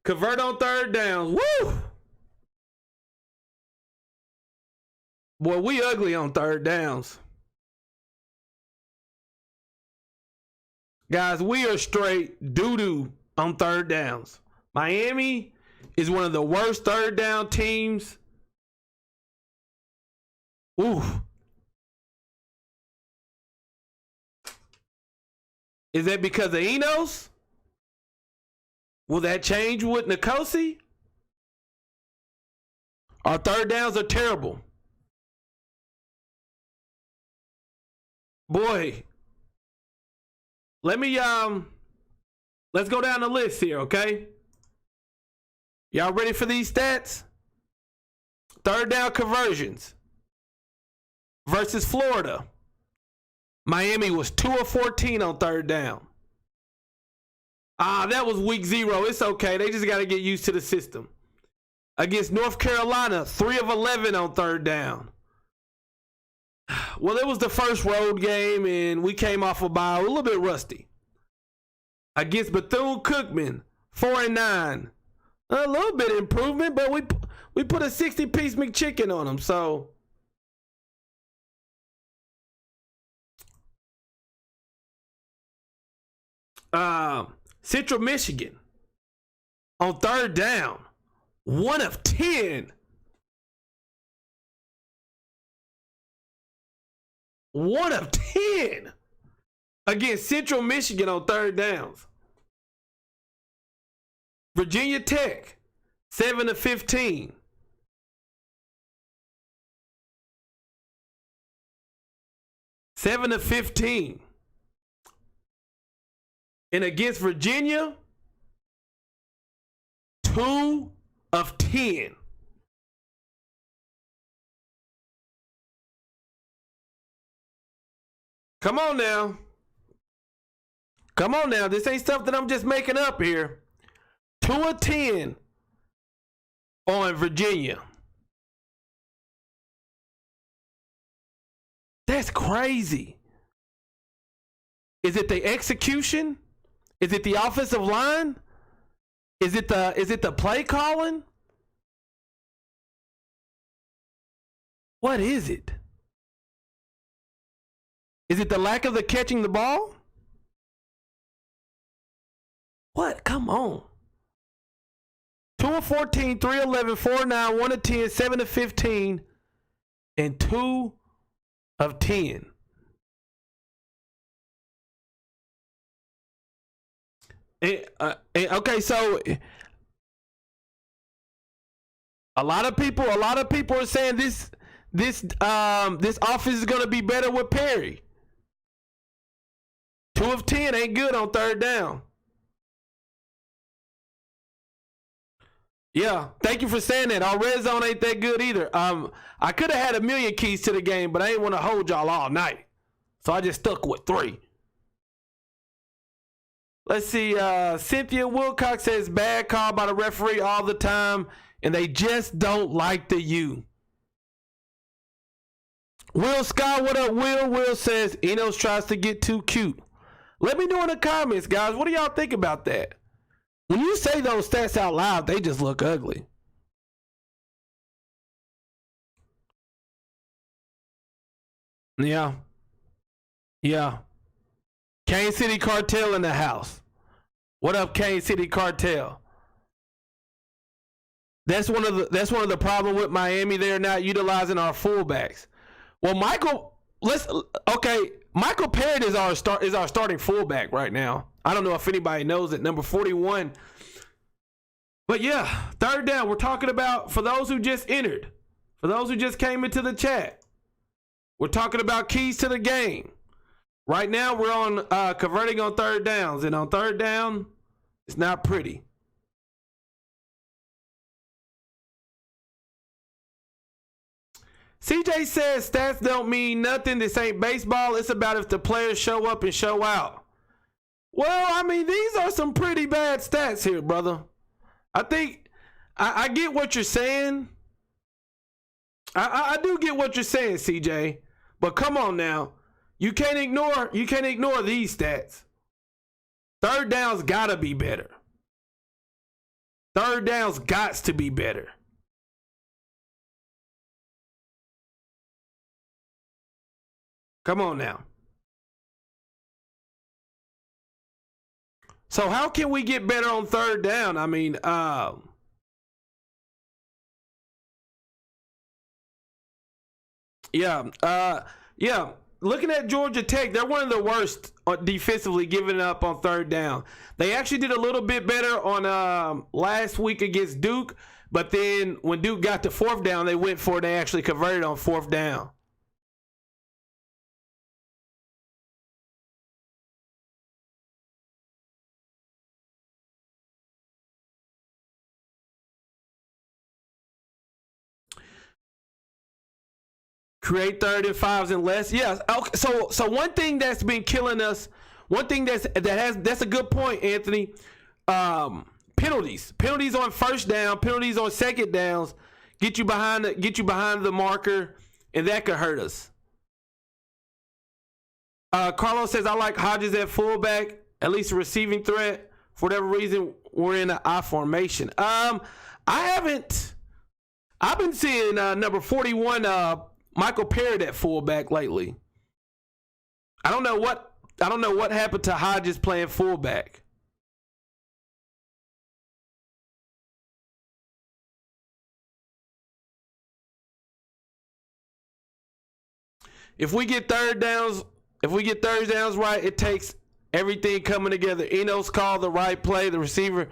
Convert on third downs. Woo! Boy, we ugly on third downs. Guys, we are straight doo-doo on third downs. Miami is one of the worst third down teams. Ooh. Is that because of Enos? Will that change with Nkosi? Our third downs are terrible. Boy, let me let's go down the list here, okay? Y'all ready for these stats? Third down conversions versus Florida. Miami was 2 of 14 on third down. That was week 0. It's okay. They just got to get used to the system. Against North Carolina, 3 of 11 on third down. Well, it was the first road game, and we came off a bye, a little bit rusty. Against Bethune-Cookman, 4 and 9. A little bit of improvement, but we put a 60-piece McChicken on them, so. Central Michigan on third down, 1 of 10. 1 of 10 against Central Michigan on third downs. Virginia Tech, 7 of 15. And against Virginia, 2 of 10. Come on now. Come on now. This ain't stuff that I'm just making up here. 2 of 10 on Virginia. That's crazy. Is it the execution? Is it the offensive line? Is it the play calling? What is it? Is it the lack of the catching the ball? What? Come on. 2 of 14, 3 of 11, 4 of 9, 1 of 10, 7 of 15, and 2 of 10. Okay, so a lot of people are saying this offense is going to be better with Perry. 2 of 10 ain't good on third down. Yeah, thank you for saying that. Our red zone ain't that good either. I could have had a million keys to the game, but I ain't want to hold y'all all night, so I just stuck with 3. Let's see. Cynthia Wilcox says bad call by the referee all the time, and they just don't like the U. Will Scott, what up, Will? Will says Enos tries to get too cute. Let me know in the comments, guys. What do y'all think about that? When you say those stats out loud, they just look ugly. Yeah. Yeah. Kansas City Cartel in the house. What up, Kansas City Cartel? That's one of the problem with Miami. They're not utilizing our fullbacks. Well, Michael Parrott is our starting fullback right now. I don't know if anybody knows it, number 41. But yeah, third down. We're talking about, for those who just entered, for those who just came into the chat, we're talking about keys to the game. Right now, we're on converting on third downs, and on third down, it's not pretty. CJ says stats don't mean nothing. This ain't baseball. It's about if the players show up and show out. Well, I mean, these are some pretty bad stats here, brother. I think I get what you're saying. I do get what you're saying, CJ. But come on now. You can't ignore these stats. Third down's gotta be better. Third down's got to be better. Come on now. So how can we get better on third down? I mean, yeah. Looking at Georgia Tech, they're one of the worst defensively giving up on third down. They actually did a little bit better on last week against Duke, but then when Duke got to fourth down, they went for it. They actually converted on fourth down. Create 3rd and 5s and less. Yes. Okay. So one thing that's been killing us, one thing that's a good point, Anthony. Penalties on first down, penalties on second downs, get you behind the marker, and that could hurt us. Carlos says, I like Hodges at fullback, at least a receiving threat. For whatever reason, we're in an I formation. I've been seeing number 41 Michael Parrott at fullback lately. I don't know what happened to Hodges playing fullback. If we get third downs right, it takes everything coming together. Enos called the right play, the receiver.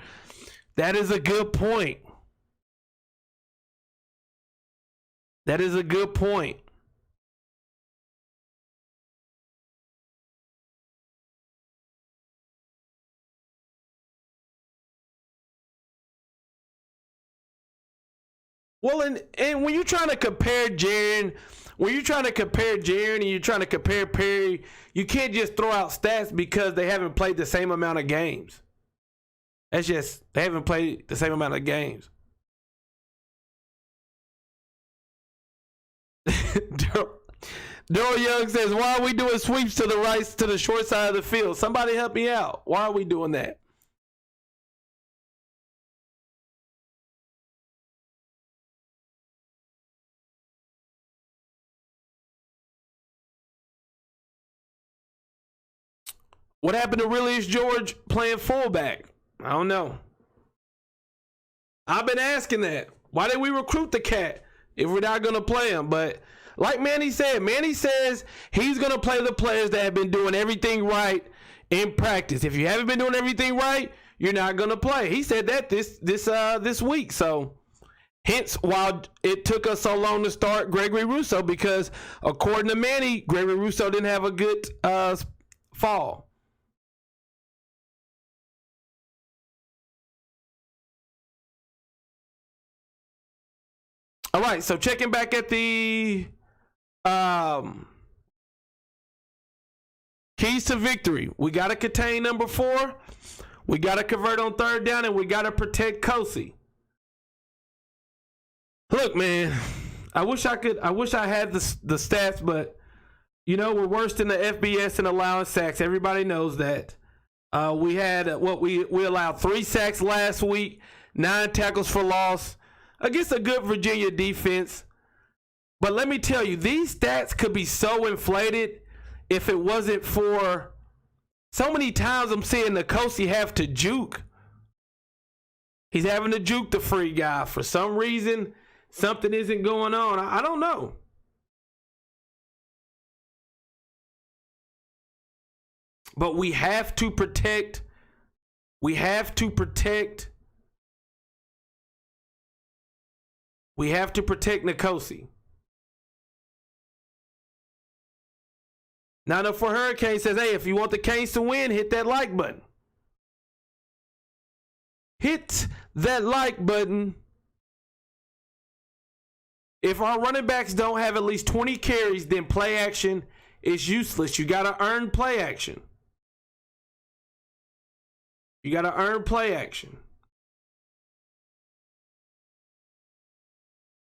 That is a good point. That is a good point. Well, and when you're trying to compare Jaren, and you're trying to compare Perry, you can't just throw out stats because they haven't played the same amount of games. That's just, they haven't played the same amount of games. Daryl Young says, why are we doing sweeps to the right, to the short side of the field? Somebody help me out. Why are we doing that? What happened to Willius George playing fullback? I don't know. I've been asking that. Why did we recruit the cat if we're not going to play him? But like Manny says he's going to play the players that have been doing everything right in practice. If you haven't been doing everything right, you're not going to play. He said that this week. So hence why it took us so long to start Gregory Rousseau, because according to Manny, Gregory Rousseau didn't have a good fall. All right, so checking back at the keys to victory. We got to contain number 4. We got to convert on third down, and we got to protect Kosi. Look, man, I wish I had the stats, but you know, we're worse than the FBS in allowing sacks. Everybody knows that. We had we allowed 3 sacks last week, 9 tackles for loss against a good Virginia defense. But let me tell you, these stats could be so inflated if it wasn't for so many times I'm seeing Nkosi have to juke. He's having to juke the free guy. For some reason, something isn't going on. I don't know. But we have to protect. We have to protect Nkosi. Now, the For Hurricane says, hey, if you want the Canes to win, hit that like button. Hit that like button. If our running backs don't have at least 20 carries, then play action is useless. You got to earn play action. You got to earn play action.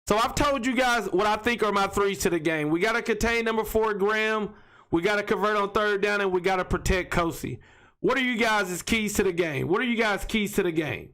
So I've told you guys what I think are my 3s to the game. We got to contain number 4, Graham. We got to convert on third down, and we got to protect Kosi. What are you guys' keys to the game? What are you guys' keys to the game?